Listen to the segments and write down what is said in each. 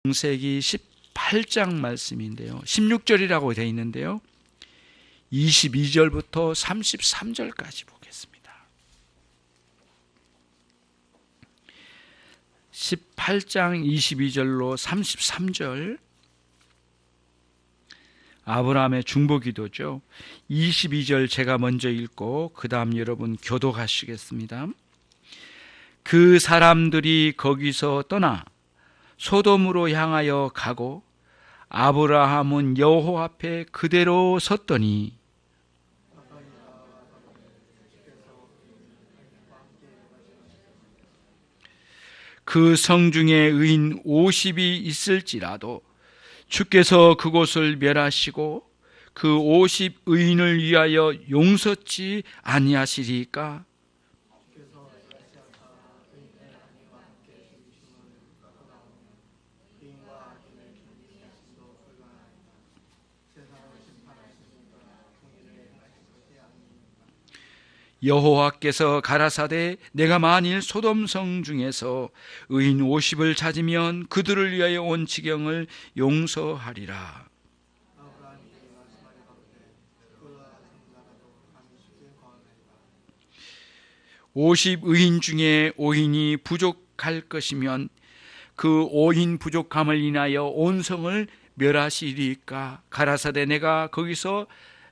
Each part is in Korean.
창세기 18장 말씀인데요. 16절이라고 되어 있는데요. 22절부터 33절까지 보겠습니다. 18장 22절로 33절 아브라함의 중보기도죠. 22절 제가 먼저 읽고 그 다음 여러분 교독하시겠습니다. 그 사람들이 거기서 떠나 소돔으로 향하여 가고 아브라함은 여호와 앞에 그대로 섰더니 그 성 중에 의인 50이 있을지라도 주께서 그곳을 멸하시고 그 50 의인을 위하여 용서치 아니하시리까? 여호와께서 가라사대 내가 만일 소돔성 중에서 의인 50을 찾으면 그들을 위하여 온 지경을 용서하리라. 오십 의인 중에 5인이 부족할 것이면 그 5인 부족함을 인하여 온 성을 멸하시리까? 가라사대 내가 거기서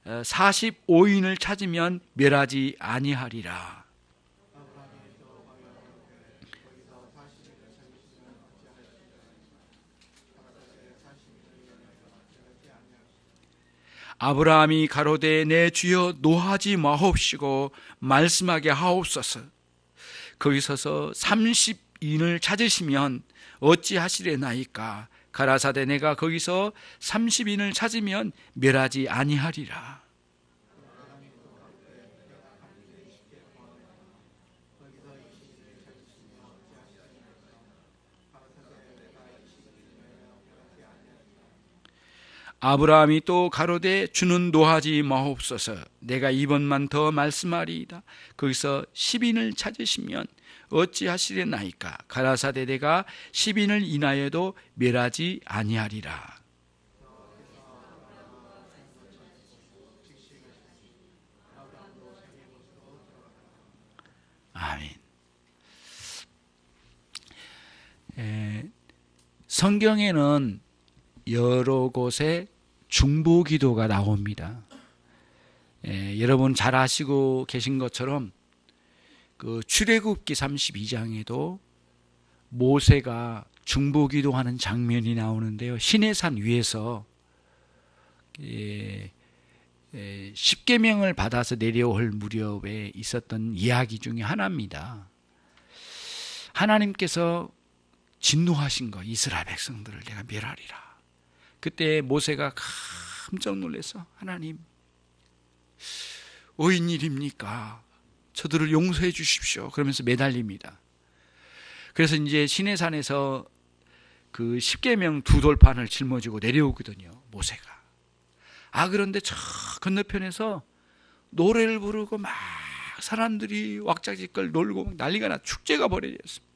45인을 찾으면 멸하지 아니하리라. 아브라함이 가로되 내 주여 노하지 마옵시고 말씀하게 하옵소서. 거기 서서 30인을 찾으시면 어찌하시려나이까? 가라사대 내가 거기서 30인을 찾으면 멸하지 아니하리라. 아브라함이 또 가로되 주는 노하지 마옵소서. 내가 이번만 더 말씀하리이다. 거기서 10인을 찾으시면 어찌하시려나이까? 가라사대 내가 10인을 인하여도 멸하지 아니하리라. 아멘. 성경에는 여러 곳에 중보기도가 나옵니다. 여러분 잘 아시고 계신 것처럼 그 출애굽기 32장에도 모세가 중보기도하는 장면이 나오는데요. 시내산 위에서 십계명을 받아서 내려올 무렵에 있었던 이야기 중에 하나입니다. 하나님께서 진노하신 거, 이스라엘 백성들을 내가 멸하리라. 그때 모세가 깜짝 놀라서 하나님 어인일입니까? 저들을 용서해 주십시오. 그러면서 매달립니다. 그래서 이제 시내산에서 그 십계명 두 돌판을 짊어지고 내려오거든요. 모세가. 그런데 저 건너편에서 노래를 부르고 막 사람들이 왁자지껄 놀고 난리가 나 축제가 벌어졌습니다.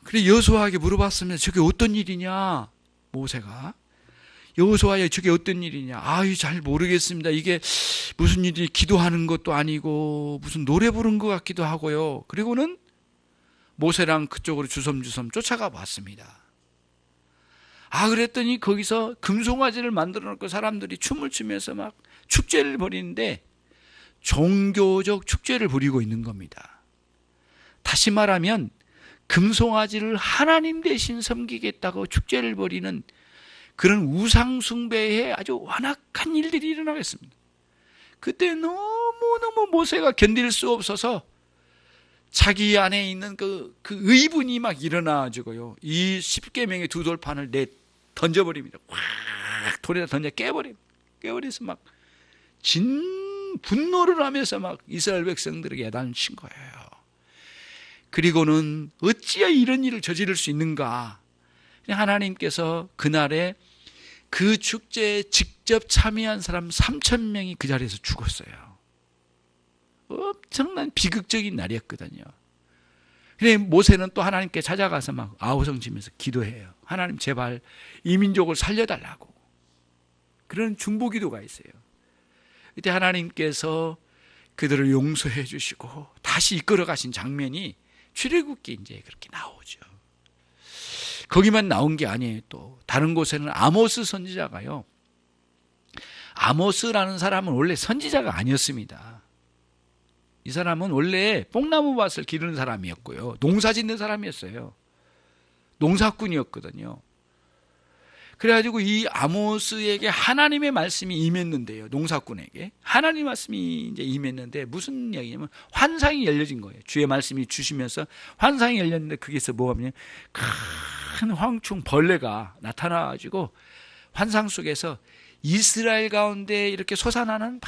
그래 여호수아에게 물어봤으면 저게 어떤 일이냐? 모세가 여호수아야 저게 어떤 일이냐? 잘 모르겠습니다. 이게 무슨 일이 기도하는 것도 아니고 무슨 노래 부른 것 같기도 하고요. 그리고는 모세랑 그쪽으로 주섬주섬 쫓아가 봤습니다. 그랬더니 거기서 금송아지를 만들어 놓고 사람들이 춤을 추면서 막 축제를 벌이는데 종교적 축제를 벌이고 있는 겁니다. 다시 말하면 금송아지를 하나님 대신 섬기겠다고 축제를 벌이는 그런 우상숭배에 아주 완악한 일들이 일어나겠습니다. 그때 너무너무 모세가 견딜 수 없어서 자기 안에 있는 그 의분이 막 일어나가지고요. 이 십계명의 두 돌판을 던져버립니다. 확 돌에다 던져 깨버려서 막 분노를 하면서 막 이스라엘 백성들에게 야단친 거예요. 그리고는 어찌야 이런 일을 저지를 수 있는가? 하나님께서 그날에 그 축제에 직접 참여한 사람 3,000명이 그 자리에서 죽었어요. 엄청난 비극적인 날이었거든요. 근데 모세는 또 하나님께 찾아가서 막 아우성치면서 기도해요. 하나님 제발 이 민족을 살려달라고. 그런 중보기도가 있어요. 그때 하나님께서 그들을 용서해 주시고 다시 이끌어 가신 장면이 출애굽기 이제 그렇게 나오죠. 거기만 나온 게 아니에요. 또 다른 곳에는 아모스 선지자가요. 아모스라는 사람은 원래 선지자가 아니었습니다. 이 사람은 원래 뽕나무 밭을 기르는 사람이었고요. 농사 짓는 사람이었어요. 농사꾼이었거든요. 그래가지고 이 아모스에게 하나님의 말씀이 임했는데요. 농사꾼에게 하나님의 말씀이 이제 임했는데 무슨 이야기냐면 환상이 열려진 거예요. 주의 말씀이 주시면서 환상이 열렸는데 거기서 뭐가 뭐냐, 큰 황충 벌레가 나타나가지고 환상 속에서 이스라엘 가운데 이렇게 솟아나는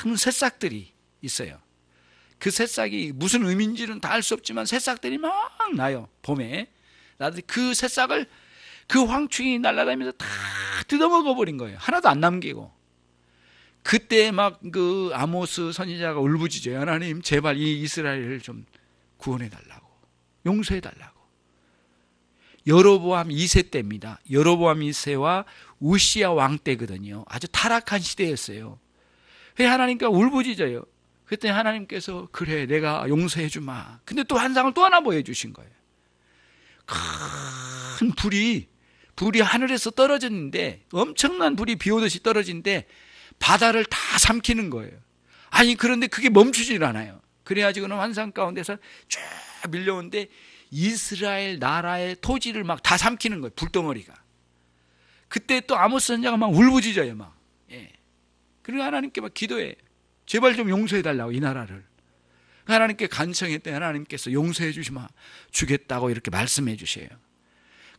많은 새싹들이 있어요. 그 새싹이 무슨 의미인지는 다 알 수 없지만 새싹들이 막 나요. 봄에 나도 그 새싹을 그 황충이 날아다니면서 다 뜯어먹어 버린 거예요. 하나도 안 남기고. 그때 막 그 아모스 선지자가 울부짖어요. 하나님 제발 이 이스라엘을 좀 구원해 달라고, 용서해 달라고. 여로보암 2세 때입니다. 여로보암 2세와 우시야 왕 때거든요. 아주 타락한 시대였어요. 그래서 하나님께 울부짖어요. 그때 하나님께서 그래 내가 용서해 주마. 근데 또 환상을 또 하나 보여주신 거예요. 큰 불이 하늘에서 떨어졌는데, 엄청난 불이 비 오듯이 떨어지는데 바다를 다 삼키는 거예요. 아니 그런데 그게 멈추질 않아요. 그래가지고는 환상 가운데서 쭉 밀려오는데 이스라엘 나라의 토지를 막 다 삼키는 거예요. 불덩어리가. 그때 또 아모스 선지자가 막 울부짖어요. 막. 예. 그리고 하나님께 막 기도해. 제발 좀 용서해 달라고 이 나라를. 하나님께 간청했더니 하나님께서 용서해 주시면 주겠다고 이렇게 말씀해 주셔요.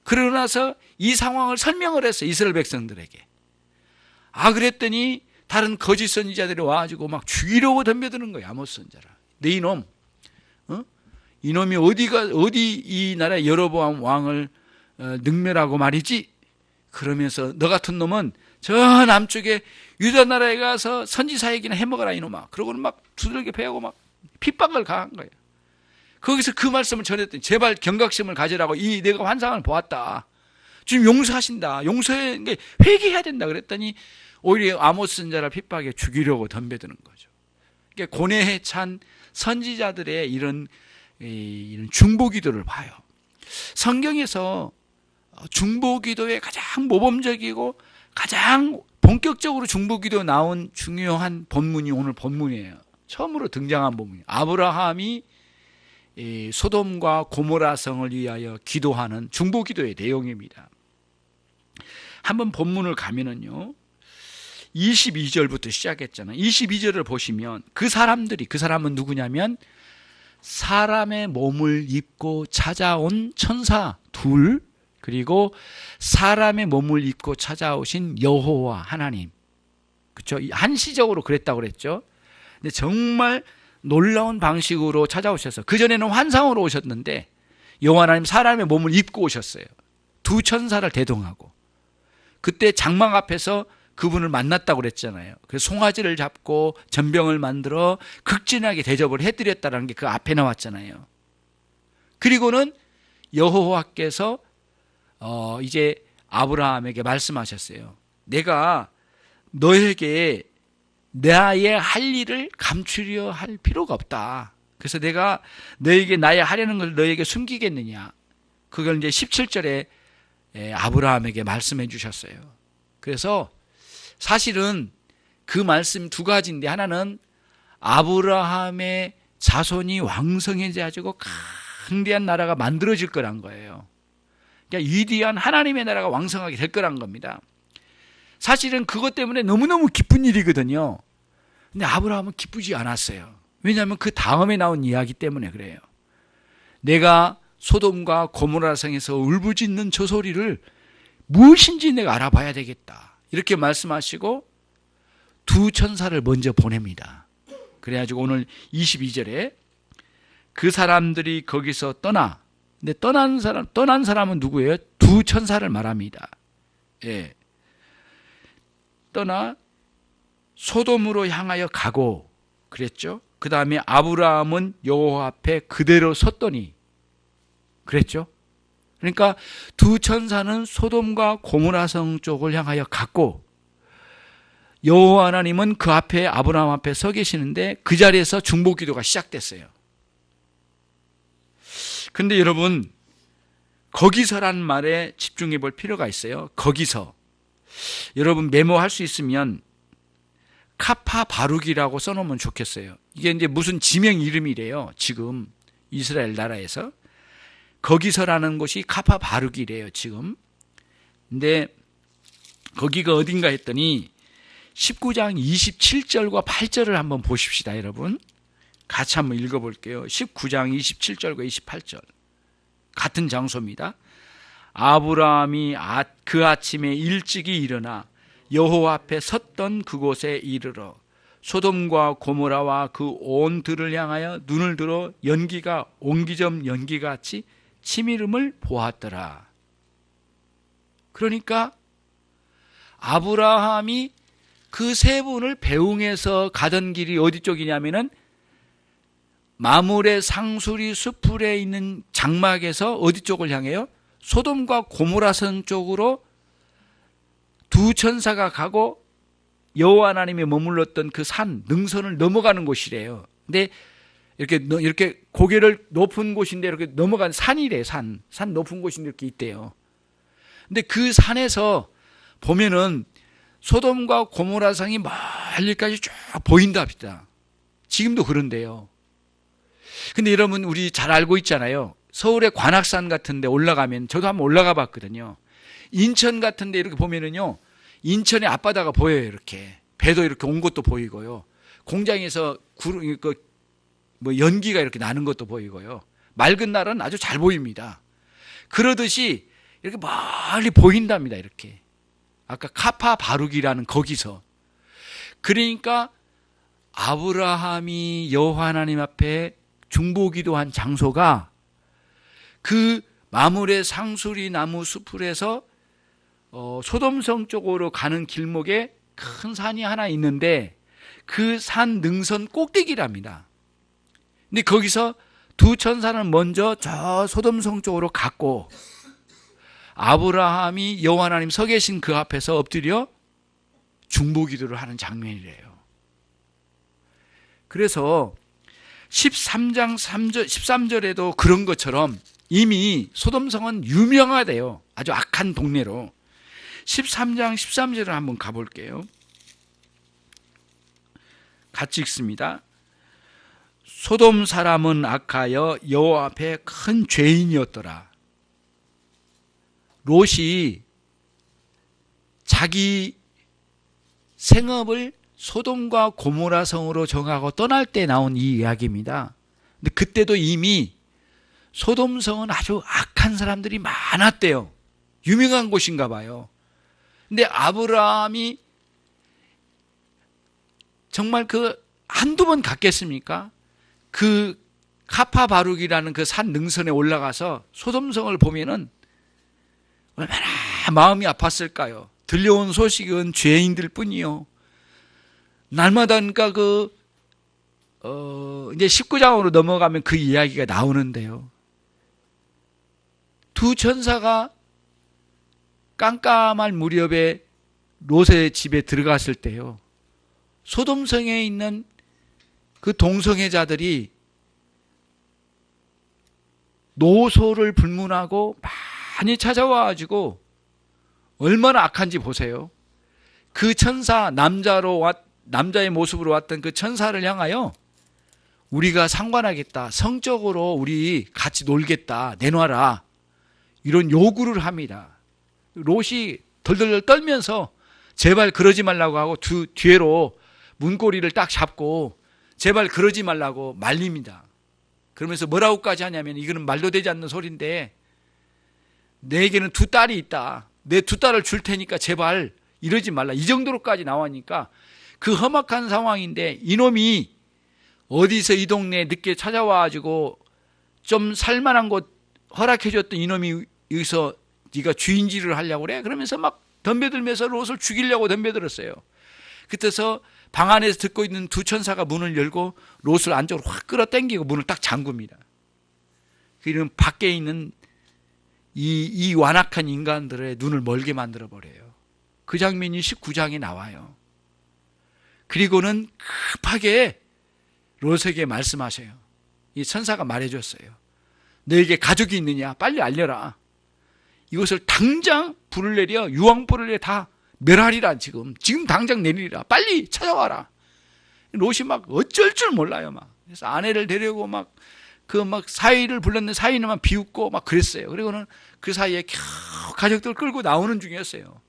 그러고 나서 이 상황을 설명을 했어요. 이스라엘 백성들에게. 아 그랬더니 다른 거짓 선지자들이 와가지고 막 죽이려고 덤벼드는 거예요. 아모스 선지자를. 네 이놈, 이놈이 어디 이 나라의 여로보암 왕을 능멸하고 말이지. 그러면서 너 같은 놈은 저 남쪽에 유다 나라에 가서 선지사에게나 해먹어라 이놈아. 그러고는 막 두들겨 패하고 막 핍박을 가한 거예요. 거기서 그 말씀을 전했더니 제발 경각심을 가지라고, 이 내가 환상을 보았다. 지금 용서하신다. 용서해, 회개해야 된다. 그랬더니 오히려 아모스 선지자를 핍박에 죽이려고 덤벼드는 거죠. 그러니까 고뇌에 찬 선지자들의 이런 중보기도를 봐요. 성경에서 중보기도의 가장 모범적이고 가장 본격적으로 중보기도 나온 중요한 본문이 오늘 본문이에요. 처음으로 등장한 본문이에요. 아브라함이 소돔과 고모라 성을 위하여 기도하는 중보기도의 내용입니다. 한번 본문을 가면은요 22절부터 시작했잖아요. 22절을 보시면 그 사람은 누구냐면 사람의 몸을 입고 찾아온 천사 둘, 그리고 사람의 몸을 입고 찾아오신 여호와 하나님. 그렇죠? 한시적으로 그랬다고 그랬죠. 근데 정말 놀라운 방식으로 찾아오셔서, 그전에는 환상으로 오셨는데 여호와 하나님 사람의 몸을 입고 오셨어요. 두 천사를 대동하고. 그때 장막 앞에서 그분을 만났다고 그랬잖아요. 그래서 송아지를 잡고 전병을 만들어 극진하게 대접을 해드렸다는 게 그 앞에 나왔잖아요. 그리고는 여호와께서 이제 아브라함에게 말씀하셨어요. 내가 너에게 나의 할 일을 감추려 할 필요가 없다. 그래서 내가 너에게 나의 하려는 걸 너에게 숨기겠느냐. 그걸 이제 17절에 아브라함에게 말씀해 주셨어요. 그래서 사실은 그 말씀 두 가지인데, 하나는 아브라함의 자손이 왕성해져가지고 강대한 나라가 만들어질 거란 거예요. 그러니까 위대한 하나님의 나라가 왕성하게 될 거란 겁니다. 사실은 그것 때문에 너무너무 기쁜 일이거든요. 근데 아브라함은 기쁘지 않았어요. 왜냐하면 그 다음에 나온 이야기 때문에 그래요. 내가 소돔과 고모라 성에서 울부짖는 저 소리를 무엇인지 내가 알아봐야 되겠다. 이렇게 말씀하시고 두 천사를 먼저 보냅니다. 그래가지고 오늘 22절에 그 사람들이 거기서 떠나. 근데 떠난 사람은 누구예요? 두 천사를 말합니다. 예. 떠나 소돔으로 향하여 가고 그랬죠. 그 다음에 아브라함은 여호와 앞에 그대로 섰더니 그랬죠. 그러니까 두 천사는 소돔과 고모라성 쪽을 향하여 갔고 여호와 하나님은 그 앞에 아브라함 앞에 서 계시는데 그 자리에서 중보기도가 시작됐어요. 근데 여러분 거기서란 말에 집중해 볼 필요가 있어요. 거기서 여러분 메모할 수 있으면 카파 바룩이라고 써놓으면 좋겠어요. 이게 이제 무슨 지명 이름이래요. 지금 이스라엘 나라에서 거기서라는 곳이 카파 바룩이래요. 지금. 근데 거기가 어딘가 했더니 19장 27절과 8절을 한번 보십시다, 여러분. 같이 한번 읽어볼게요. 19장 27절과 28절. 같은 장소입니다. 아브라함이 그 아침에 일찍이 일어나 여호와 앞에 섰던 그곳에 이르러 소돔과 고모라와 그 온 들을 향하여 눈을 들어 연기가 옹기점 연기같이 치밀음을 보았더라. 그러니까 아브라함이 그 세 분을 배웅해서 가던 길이 어디 쪽이냐면은 마물의 상수리 수풀에 있는 장막에서 어디 쪽을 향해요? 소돔과 고모라성 쪽으로 두 천사가 가고 여호와 하나님이 머물렀던 그 산 능선을 넘어가는 곳이래요. 근데 이렇게 고개를 높은 곳인데 이렇게 넘어간 산이래. 산 높은 곳인데 이렇게 있대요. 근데 그 산에서 보면은 소돔과 고모라성이 멀리까지 쭉 보인답니다. 지금도 그런데요. 근데 여러분 우리 잘 알고 있잖아요. 서울의 관악산 같은 데 올라가면 저도 한번 올라가 봤거든요. 인천 같은 데 이렇게 보면은요. 인천의 앞바다가 보여요. 이렇게. 배도 이렇게 온 것도 보이고요. 공장에서 연기가 이렇게 나는 것도 보이고요. 맑은 날은 아주 잘 보입니다. 그러듯이 이렇게 멀리 보인답니다. 이렇게. 아까 카파 바룩이라는 거기서. 그러니까 아브라함이 여호와 하나님 앞에 중보기도한 장소가 그 마물의 상수리 나무 수풀에서 소돔성 쪽으로 가는 길목에 큰 산이 하나 있는데 그 산 능선 꼭대기랍니다. 근데 거기서 두 천사는 먼저 저 소돔성 쪽으로 갔고 아브라함이 여호와 하나님 서 계신 그 앞에서 엎드려 중보기도를 하는 장면이래요. 그래서 13장 13절에도 그런 것처럼 이미 소돔성은 유명하대요. 아주 악한 동네로. 13장 13절을 한번 가볼게요. 같이 읽습니다. 소돔 사람은 악하여 여호와 앞에 큰 죄인이었더라. 롯이 자기 생업을 소돔과 고모라 성으로 정하고 떠날 때 나온 이 이야기입니다. 근데 그때도 이미 소돔 성은 아주 악한 사람들이 많았대요. 유명한 곳인가 봐요. 근데 아브라함이 정말 그 한두 번 갔겠습니까? 그 카파 바룩이라는 그 산 능선에 올라가서 소돔 성을 보면은 얼마나 마음이 아팠을까요? 들려온 소식은 죄인들 뿐이요. 날마다 그러니까 이제 19장으로 넘어가면 그 이야기가 나오는데요. 두 천사가 깜깜한 무렵에 롯의 집에 들어갔을 때요. 소돔성에 있는 그 동성애자들이 노소를 불문하고 많이 찾아와가지고 얼마나 악한지 보세요. 그 천사 남자의 모습으로 왔던 그 천사를 향하여 우리가 상관하겠다. 성적으로 우리 같이 놀겠다. 내놔라. 이런 요구를 합니다. 롯이 덜덜덜 떨면서 제발 그러지 말라고 하고 뒤로 문고리를 딱 잡고 제발 그러지 말라고 말립니다. 그러면서 뭐라고까지 하냐면 이거는 말도 되지 않는 소리인데 내게는 두 딸이 있다. 내 두 딸을 줄 테니까 제발 이러지 말라. 이 정도로까지 나오니까 그 험악한 상황인데 이놈이 어디서 이 동네에 늦게 찾아와가지고 좀 살만한 곳 허락해줬던 이놈이 여기서 네가 주인질을 하려고 그래? 그러면서 막 덤벼들면서 롯을 죽이려고 덤벼들었어요. 그때서 방 안에서 듣고 있는 두 천사가 문을 열고 롯을 안쪽으로 확 끌어당기고 문을 딱 잠굽니다. 그러면 밖에 있는 이 완악한 인간들의 눈을 멀게 만들어 버려요. 그 장면이 19장에 나와요. 그리고는 급하게 롯에게 말씀하셔요. 이 천사가 말해줬어요. 너에게 가족이 있느냐? 빨리 알려라. 이것을 당장 불을 내려 유황불을 내려 다 멸하리라. 지금 당장 내리라. 빨리 찾아와라. 롯이 막 어쩔 줄 몰라요. 막 그래서 아내를 데려고 막 사위를 불렀는데 사위는 막 비웃고 막 그랬어요. 그리고는 그 사이에 겨우 가족들 끌고 나오는 중이었어요.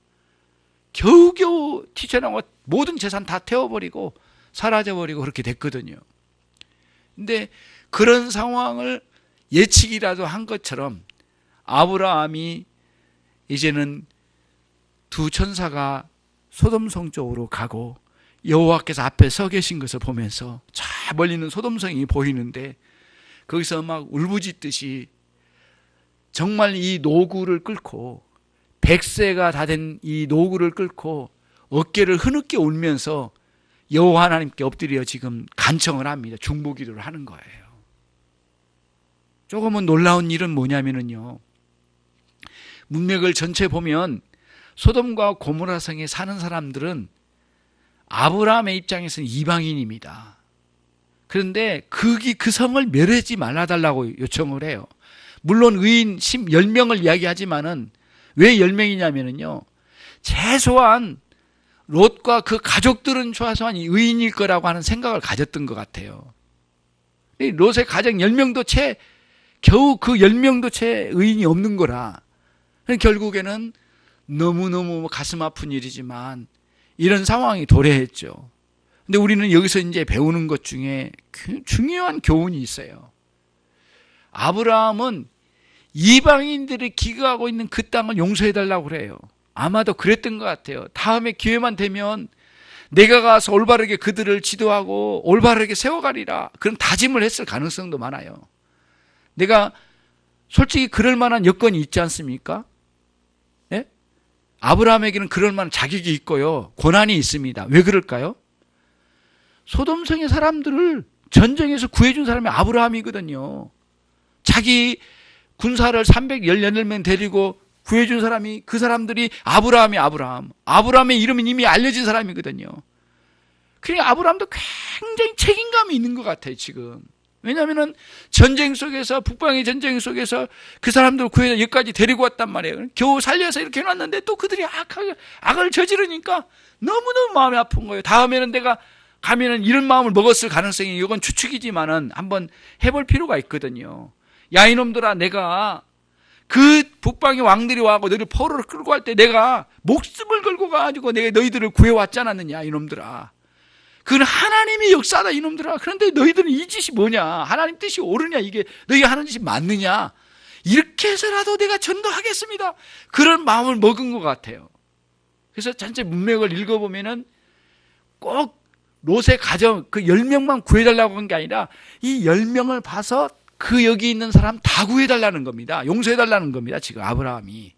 겨우겨우 튀쳐나오고 모든 재산 다 태워버리고 사라져버리고 그렇게 됐거든요. 근데 그런 상황을 예측이라도 한 것처럼 아브라함이 이제는 두 천사가 소돔성 쪽으로 가고 여호와께서 앞에 서 계신 것을 보면서 저 멀리는 소돔성이 보이는데 거기서 막 울부짖듯이 정말 이 노구를 끌고 100세가 다 된 이 노구를 끌고 어깨를 흐느껴 울면서 여호와 하나님께 엎드려 지금 간청을 합니다. 중보기도를 하는 거예요. 조금은 놀라운 일은 뭐냐면요, 문맥을 전체 보면 소돔과 고모라 성에 사는 사람들은 아브라함의 입장에서는 이방인입니다. 그런데 그 성을 멸하지 말아달라고 요청을 해요. 물론 의인 10명을 이야기하지만은 왜 10명이냐면요, 최소한 롯과 그 가족들은 최소한 의인일 거라고 하는 생각을 가졌던 것 같아요. 롯의 가정 10명도 겨우 그 10명도 채 의인이 없는 거라. 결국에는 너무너무 가슴 아픈 일이지만 이런 상황이 도래했죠. 근데 우리는 여기서 이제 배우는 것 중에 중요한 교훈이 있어요. 아브라함은 이방인들이 기거하고 있는 그 땅을 용서해달라고 그래요. 아마도 그랬던 것 같아요. 다음에 기회만 되면 내가 가서 올바르게 그들을 지도하고 올바르게 세워가리라, 그런 다짐을 했을 가능성도 많아요. 내가 솔직히 그럴 만한 여건이 있지 않습니까? 예? 아브라함에게는 그럴 만한 자격이 있고요, 권한이 있습니다. 왜 그럴까요? 소돔성의 사람들을 전쟁에서 구해준 사람이 아브라함이거든요. 자기 군사를 318명 데리고 구해준 사람이, 그 사람들이 아브라함의 이름은 이미 알려진 사람이거든요. 그러니까 아브라함도 굉장히 책임감이 있는 것 같아요, 지금. 왜냐하면 전쟁 속에서, 북방의 전쟁 속에서 그 사람들을 구해서 여기까지 데리고 왔단 말이에요. 겨우 살려서 이렇게 해놨는데 또 그들이 악을 저지르니까 너무너무 마음이 아픈 거예요. 다음에는 내가 가면은 이런 마음을 먹었을 가능성이, 이건 추측이지만은 한번 해볼 필요가 있거든요. 야, 이놈들아, 내가 그 북방의 왕들이 와고 너희를 포로로 끌고 갈 때 내가 목숨을 걸고 가가지고 내가 너희들을 구해왔지 않았느냐, 이놈들아. 그건 하나님의 역사다, 이놈들아. 그런데 너희들은 이 짓이 뭐냐, 하나님 뜻이 옳으냐, 이게 너희가 하는 짓이 맞느냐, 이렇게 해서라도 내가 전도하겠습니다, 그런 마음을 먹은 것 같아요. 그래서 전체 문맥을 읽어보면은 꼭 롯의 가정 그 10명만 구해달라고 한 게 아니라 이 10명을 봐서 그 여기 있는 사람 다 구해달라는 겁니다. 용서해달라는 겁니다, 지금 아브라함이.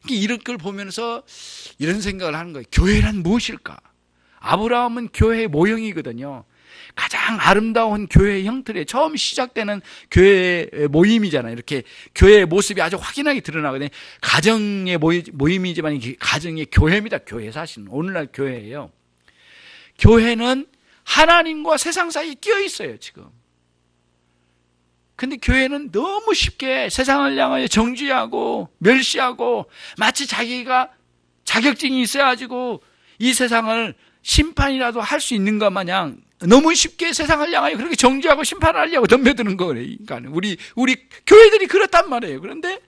이런 걸 보면서 이런 생각을 하는 거예요. 교회란 무엇일까? 아브라함은 교회의 모형이거든요. 가장 아름다운 교회의 형틀에 처음 시작되는 교회의 모임이잖아요. 이렇게 교회의 모습이 아주 확연하게 드러나거든요. 가정의 모임이지만 이게 가정의 교회입니다. 교회, 사실은 오늘날 교회예요. 교회는 하나님과 세상 사이에 끼어 있어요, 지금. 근데 교회는 너무 쉽게 세상을 향하여 정죄하고 멸시하고, 마치 자기가 자격증이 있어가지고 이 세상을 심판이라도 할 수 있는 것 마냥 너무 쉽게 세상을 향하여 그렇게 정죄하고 심판을 하려고 덤벼드는 거예요. 그러니까 우리 교회들이 그렇단 말이에요. 그런데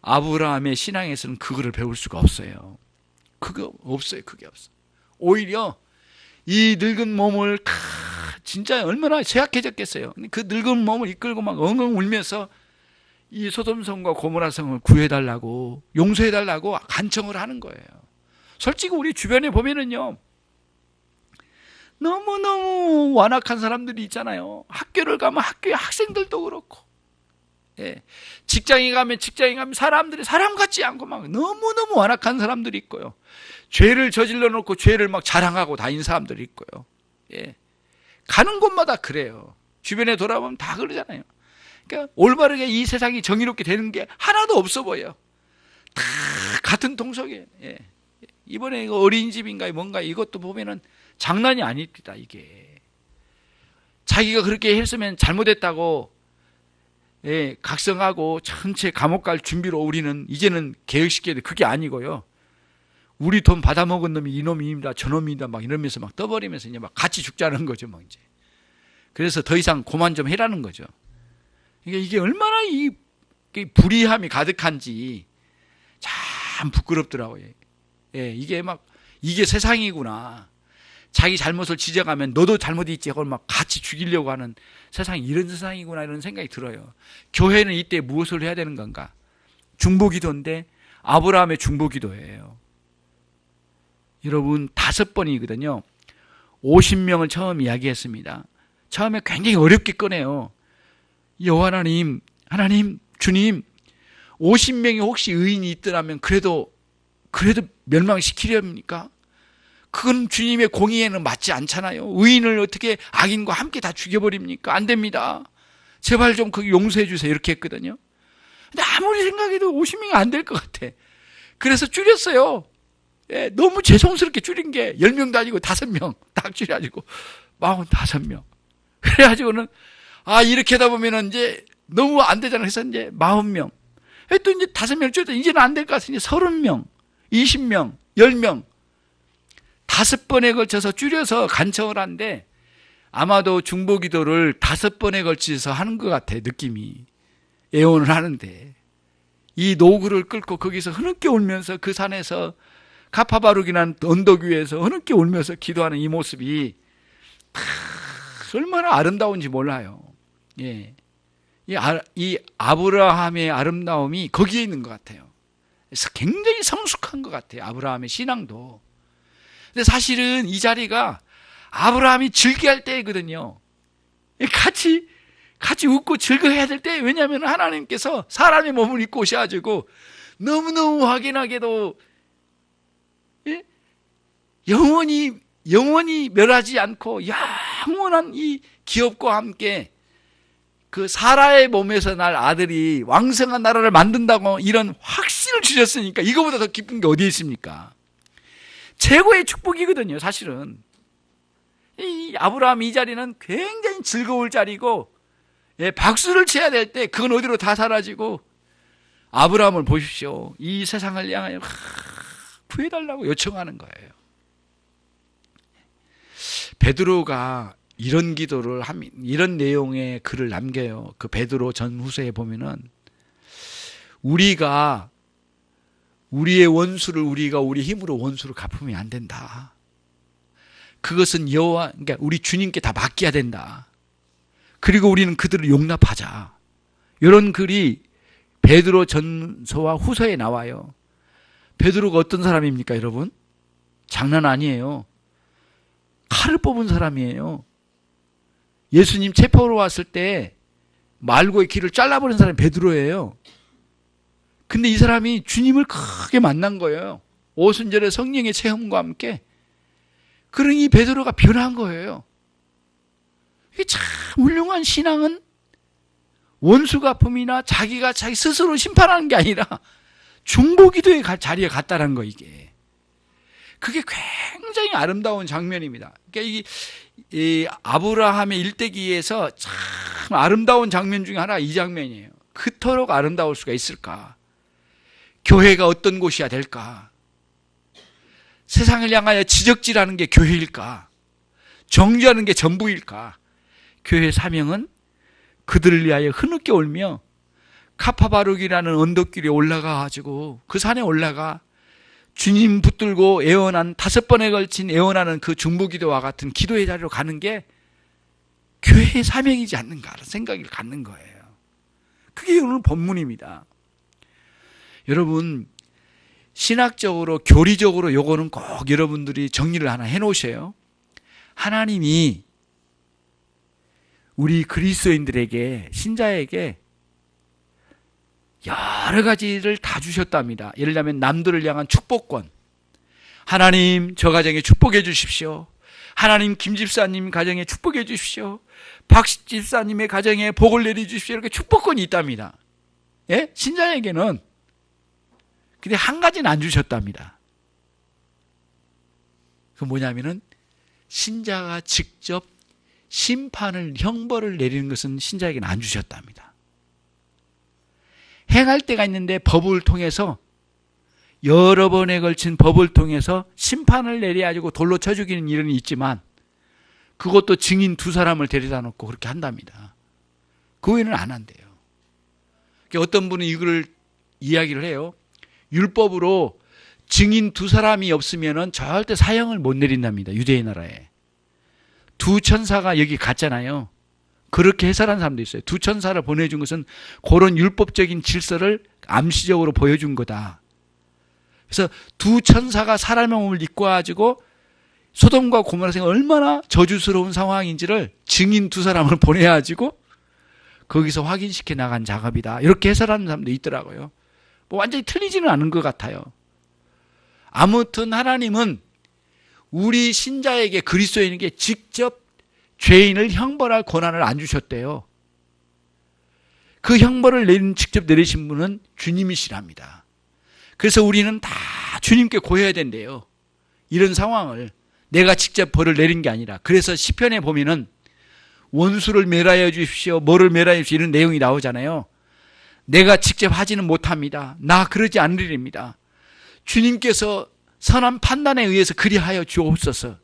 아브라함의 신앙에서는 그거를 배울 수가 없어요. 그게 없어요. 오히려 이 늙은 몸을 진짜 얼마나 쇠약해졌겠어요. 그 늙은 몸을 이끌고 막 엉엉 울면서 이 소돔성과 고모라성을 구해달라고, 용서해달라고 간청을 하는 거예요. 솔직히 우리 주변에 보면은요, 너무너무 완악한 사람들이 있잖아요. 학교를 가면 학교의 학생들도 그렇고, 예, 직장에 가면 사람들이 사람 같지 않고 막 너무너무 완악한 사람들이 있고요. 죄를 저질러 놓고 죄를 막 자랑하고 다니는 사람들이 있고요. 예, 가는 곳마다 그래요. 주변에 돌아보면 다 그러잖아요. 그러니까 올바르게 이 세상이 정의롭게 되는 게 하나도 없어 보여. 다 같은 통속에. 예. 이번에 어린이집인가 뭔가 이것도 보면은 장난이 아닙니다. 이게 자기가 그렇게 했으면 잘못했다고 예, 각성하고 전체 감옥 갈 준비로 우리는 이제는 개혁시켜야 돼. 그게 아니고요. 우리 돈 받아먹은 놈이 이놈입니다, 저놈입니다, 막 이러면서 막 떠버리면서 이제 막 같이 죽자는 거죠, 뭐 이제. 그래서 더 이상 그만 좀 해라는 거죠. 그러니까 이게 얼마나 이 불의함이 가득한지 참 부끄럽더라고요. 예, 이게 막 이게 세상이구나. 자기 잘못을 지적하면 너도 잘못이 있지 하고 막 같이 죽이려고 하는 세상이 이런 세상이구나 이런 생각이 들어요. 교회는 이때 무엇을 해야 되는 건가? 중보기도인데 아브라함의 중보기도예요. 여러분 5번이거든요. 50명을 처음 이야기했습니다. 처음에 굉장히 어렵게 꺼내요. 여호와 하나님, 주님 50명이 혹시 의인이 있더라면 그래도 멸망시키렵니까? 그건 주님의 공의에는 맞지 않잖아요. 의인을 어떻게 악인과 함께 다 죽여버립니까? 안 됩니다. 제발 좀 그 용서해 주세요. 이렇게 했거든요. 근데 아무리 생각해도 50명이 안 될 것 같아. 그래서 줄였어요. 예, 너무 죄송스럽게 줄인 게 10명도 아니고 5명 딱 줄여가지고 45명. 그래가지고는 이렇게 하다 보면은 이제 너무 안 되잖아. 그래서 이제 40명. 또 이제 5명 줄였다. 이제는 안 될 것 같으니 30명, 20명, 10명. 5번에 걸쳐서 줄여서 간청을 한데 아마도 중보기도를 5번에 걸쳐서 하는 것 같아. 느낌이. 애원을 하는데 이 노구를 끌고 거기서 흐느껴 울면서 그 산에서 가파바룩이라는 언덕 위에서 흐느껴 울면서 기도하는 이 모습이 얼마나 아름다운지 몰라요. 예. 이 아브라함의 아름다움이 거기에 있는 것 같아요. 그래서 굉장히 성숙한 것 같아요. 아브라함의 신앙도. 근데 사실은 이 자리가 아브라함이 즐겨할 때거든요. 같이 웃고 즐거워해야 될 때. 왜냐하면 하나님께서 사람의 몸을 입고 오셔가지고 너무너무 확연하게도 영원히 멸하지 않고 영원한 이 기업과 함께 그 사라의 몸에서 날 아들이 왕성한 나라를 만든다고 이런 확신을 주셨으니까 이거보다 더 기쁜 게 어디에 있습니까? 최고의 축복이거든요. 사실은 이 아브라함 이 자리는 굉장히 즐거울 자리고 박수를 쳐야 될 때 그건 어디로 다 사라지고 아브라함을 보십시오. 이 세상을 향하여 구해달라고 요청하는 거예요. 베드로가 이런 기도를 하면 이런 내용의 글을 남겨요. 그 베드로 전후서에 보면은 우리가 우리의 원수를 우리가 우리 힘으로 원수를 갚으면 안 된다. 그것은 그러니까 우리 주님께 다 맡겨야 된다. 그리고 우리는 그들을 용납하자. 이런 글이 베드로 전서와 후서에 나와요. 베드로가 어떤 사람입니까, 여러분? 장난 아니에요. 칼을 뽑은 사람이에요. 예수님 체포로 왔을 때 말고의 길을 잘라버린 사람이 베드로예요. 근데 이 사람이 주님을 크게 만난 거예요. 오순절의 성령의 체험과 함께. 그러니 이 베드로가 변한 거예요. 이게 참 훌륭한 신앙은 원수 갚음이나 자기가 자기 스스로 심판하는 게 아니라 중보기도의 자리에 갔다는 거 이게. 그게 굉장히 아름다운 장면입니다. 그러니까 이 아브라함의 일대기에서 참 아름다운 장면 중에 하나 이 장면이에요. 그토록 아름다울 수가 있을까? 교회가 어떤 곳이야 될까? 세상을 향하여 지적질하는 게 교회일까? 정죄하는 게 전부일까? 교회의 사명은 그들을 위하여 흐느껴 울며 카파바룩이라는 언덕길에 올라가가지고 그 산에 올라가 주님 붙들고 애원한 5번에 걸친 애원하는 그 중보기도와 같은 기도의 자리로 가는 게 교회의 사명이지 않는가 하는 생각을 갖는 거예요. 그게 오늘 본문입니다. 여러분 신학적으로 교리적으로 요거는 꼭 여러분들이 정리를 하나 해놓으셔요. 하나님이 우리 그리스도인들에게 신자에게 여러 가지를 다 주셨답니다. 예를 들면 남들을 향한 축복권. 하나님 저 가정에 축복해 주십시오. 하나님 김 집사님 가정에 축복해 주십시오. 박 집사님의 가정에 복을 내려 주십시오. 이렇게 축복권이 있답니다. 예? 신자에게는. 근데 한 가지는 안 주셨답니다. 그 뭐냐면은 신자가 직접 심판을, 형벌을 내리는 것은 신자에게는 안 주셨답니다. 행할 때가 있는데 법을 통해서, 여러 번에 걸친 법을 통해서 심판을 내려가지고 돌로 쳐 죽이는 일은 있지만 그것도 증인 2사람을 데려다 놓고 그렇게 한답니다. 그 외에는 안 한대요. 어떤 분은 이걸 이야기를 해요. 율법으로 증인 2사람이 없으면 절대 사형을 못 내린답니다. 유대의 나라에. 2 천사가 여기 갔잖아요. 그렇게 해설한 사람도 있어요. 2 천사를 보내준 것은 그런 율법적인 질서를 암시적으로 보여준 거다. 그래서 2 천사가 사람의 몸을 입고 가지고 소돔과 고모라가 얼마나 저주스러운 상황인지를 증인 2사람을 보내가지고 거기서 확인시켜 나간 작업이다. 이렇게 해설하는 사람도 있더라고요. 뭐 완전히 틀리지는 않은 것 같아요. 아무튼 하나님은 우리 신자에게, 그리스도인에게 직접 죄인을 형벌할 권한을 안 주셨대요. 그 형벌을 직접 내리신 분은 주님이시랍니다. 그래서 우리는 다 주님께 고해야 된대요. 이런 상황을 내가 직접 벌을 내린 게 아니라. 그래서 시편에 보면은 원수를 멸하여 주십시오, 뭐를 멸하여 주십시오, 이런 내용이 나오잖아요. 내가 직접 하지는 못합니다. 나 그러지 않으리랍니다. 주님께서 선한 판단에 의해서 그리하여 주옵소서.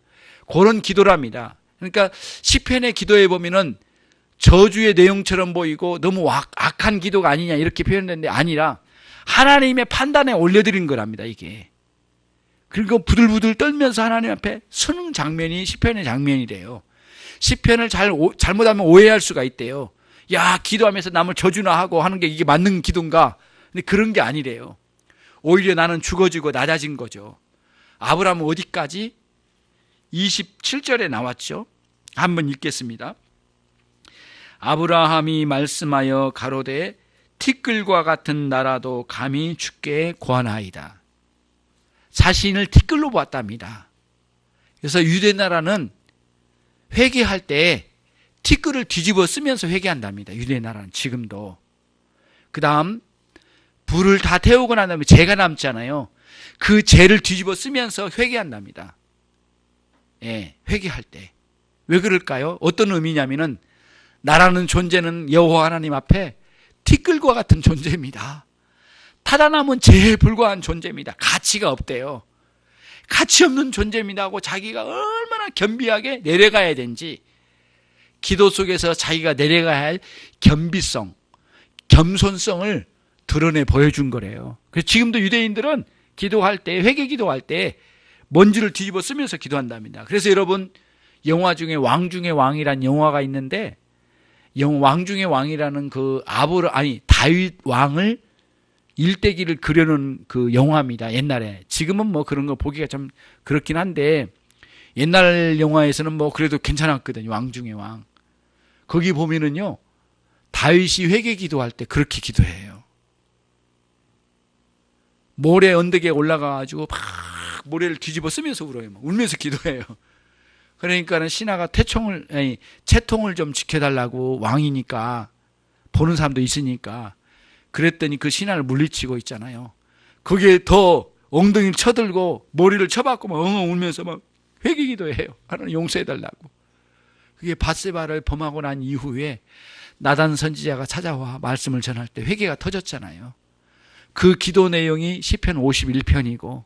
그런 기도랍니다. 그러니까 시편의 기도에 보면은 저주의 내용처럼 보이고 너무 악한 기도가 아니냐 이렇게 표현되는데 아니라 하나님의 판단에 올려드린 거랍니다, 이게. 그리고 부들부들 떨면서 하나님 앞에 서는 장면이 시편의 장면이래요. 시편을 잘못하면 오해할 수가 있대요. 야, 기도하면서 남을 저주나 하고 하는 게 이게 맞는 기도인가? 근데 그런 게 아니래요. 오히려 나는 죽어지고 낮아진 거죠. 아브라함은 어디까지? 27절에 나왔죠. 한번 읽겠습니다. 아브라함이 말씀하여 가로되 티끌과 같은 나라도 감히 주께 구하나이다. 자신을 티끌로 봤답니다. 그래서 유대 나라는 회개할 때 티끌을 뒤집어 쓰면서 회개한답니다. 유대 나라는 지금도. 그 다음 불을 다 태우고 난 다음에 재가 남잖아요. 그 재를 뒤집어 쓰면서 회개한답니다. 예, 회개할 때. 왜 그럴까요? 어떤 의미냐면은 나라는 존재는 여호와 하나님 앞에 티끌과 같은 존재입니다. 타다남은 재에 불과한 존재입니다. 가치가 없대요. 가치 없는 존재입니다 하고 자기가 얼마나 겸비하게 내려가야 되는지, 기도 속에서 자기가 내려가야 할 겸비성, 겸손성을 드러내 보여준 거래요. 그래서 지금도 유대인들은 기도할 때, 회개 기도할 때 먼지를 뒤집어 쓰면서 기도한답니다. 그래서 여러분, 영화 중에 왕 중의 왕이란 영화가 있는데, 왕 중의 왕이라는 다윗 왕을 일대기를 그려놓은 그 영화입니다. 옛날에. 지금은 뭐 그런 거 보기가 좀 그렇긴 한데, 옛날 영화에서는 뭐 그래도 괜찮았거든요. 왕 중의 왕. 거기 보면은요, 다윗이 회개 기도할 때 그렇게 기도해요. 모래 언덕에 올라가가지고 막 모래를 뒤집어 쓰면서 울어요. 울면서 기도해요. 그러니까는 신하가 채통을 좀 지켜달라고, 왕이니까 보는 사람도 있으니까. 그랬더니 그 신하를 물리치고 있잖아요. 거기에 더 엉덩이를 쳐들고 머리를 쳐박고 막 엉엉 울면서 막 회개 기도해요. 하나님 용서해달라고. 그게 밧세바를 범하고 난 이후에 나단 선지자가 찾아와 말씀을 전할 때 회개가 터졌잖아요. 그 기도 내용이 시편 51편이고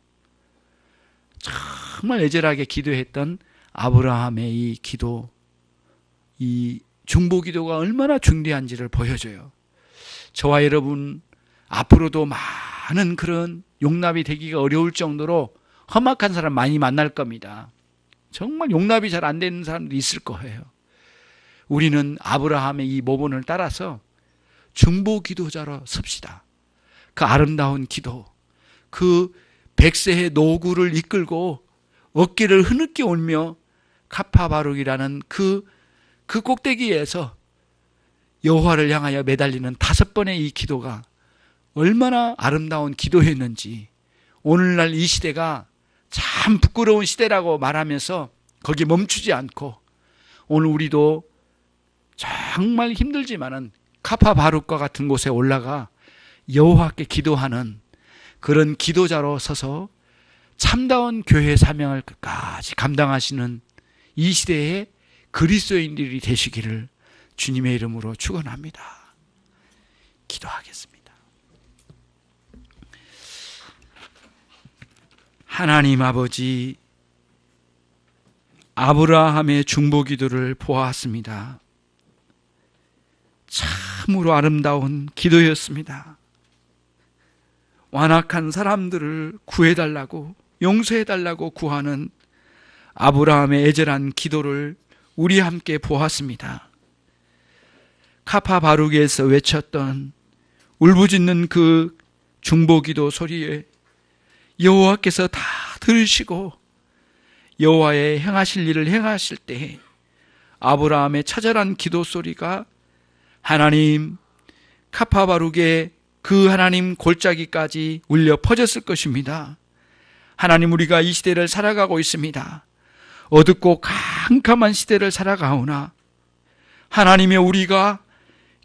정말 애절하게 기도했던 아브라함의 이 기도, 이 중보기도가 얼마나 중대한지를 보여줘요. 저와 여러분 앞으로도 많은 그런 용납이 되기가 어려울 정도로 험악한 사람 많이 만날 겁니다. 정말 용납이 잘 안 되는 사람들이 있을 거예요. 우리는 아브라함의 이 모본을 따라서 중보기도자로 섭시다. 그 아름다운 기도, 그 100세의 노구를 이끌고 어깨를 흐느껴 울며 카파바룩이라는 그 꼭대기에서 여호와를 향하여 매달리는 5번의 이 기도가 얼마나 아름다운 기도였는지, 오늘날 이 시대가 참 부끄러운 시대라고 말하면서 거기에 멈추지 않고 오늘 우리도 정말 힘들지만은 카파바룩과 같은 곳에 올라가 여호와께 기도하는 그런 기도자로 서서 참다운 교회 사명을 끝까지 감당하시는 이 시대의 그리스도인들이 되시기를 주님의 이름으로 축원합니다. 기도하겠습니다. 하나님 아버지, 아브라함의 중보기도를 보았습니다. 참으로 아름다운 기도였습니다. 완악한 사람들을 구해달라고, 용서해달라고 구하는 아브라함의 애절한 기도를 우리 함께 보았습니다. 카파바룩에서 외쳤던 울부짖는 그 중보기도 소리에 여호와께서 다 들으시고 여호와의 행하실 일을 행하실 때 아브라함의 처절한 기도 소리가 하나님 카파바룩의 그 하나님 골짜기까지 울려 퍼졌을 것입니다. 하나님, 우리가 이 시대를 살아가고 있습니다. 어둡고 캄캄한 시대를 살아가오나 하나님의 우리가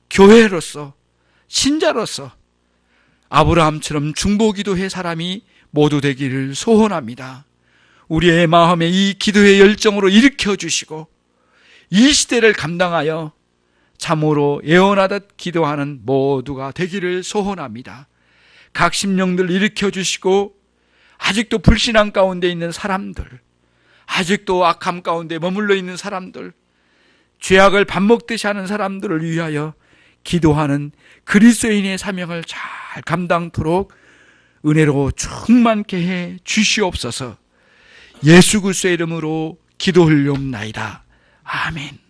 교회로서, 신자로서 아브라함처럼 중보기도의 사람이 모두 되기를 소원합니다. 우리의 마음에 이 기도의 열정으로 일으켜 주시고 이 시대를 감당하여 참으로 예언하듯 기도하는 모두가 되기를 소원합니다. 각 심령들 일으켜 주시고 아직도 불신앙 가운데 있는 사람들, 아직도 악함 가운데 머물러 있는 사람들, 죄악을 밥 먹듯이 하는 사람들을 위하여 기도하는 그리스도인의 사명을 잘 감당토록 은혜로 충만케 해 주시옵소서. 예수 그리스도의 이름으로 기도 올리옵나이다. 아멘.